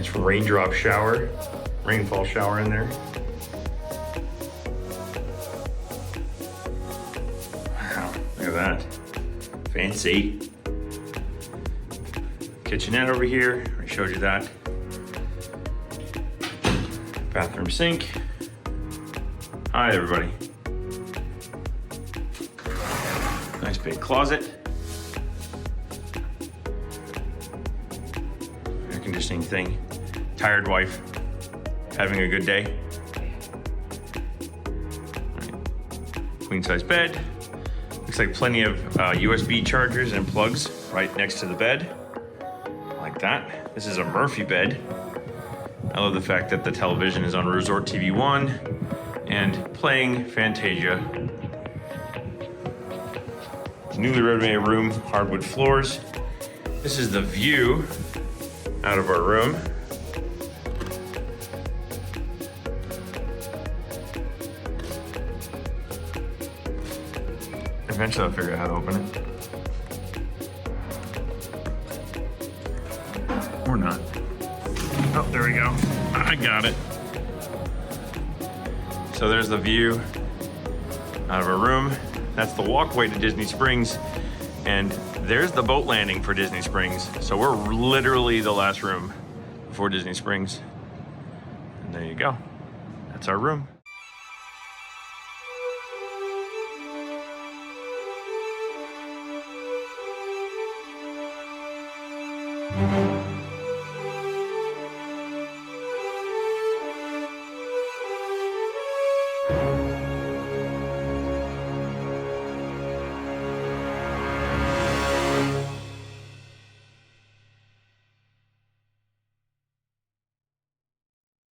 Nice raindrop shower, rainfall shower in there. Wow, look at that. Fancy. Kitchenette over here, I showed you that. Bathroom sink. Hi everybody. Nice big closet. Air conditioning thing. Tired wife. Having a good day. Queen size bed. Looks like plenty of USB chargers and plugs right next to the bed. Like that. This is a Murphy bed. I love the fact that the television is on Resort TV 1 and playing Fantasia. Newly renovated room, hardwood floors. This is the view out of our room. Eventually I'll figure out how to open it. Or not. Oh, there we go. I got it. So there's the view out of our room. That's the walkway to Disney Springs. And there's the boat landing for Disney Springs. So we're literally the last room before Disney Springs. And there you go. That's our room.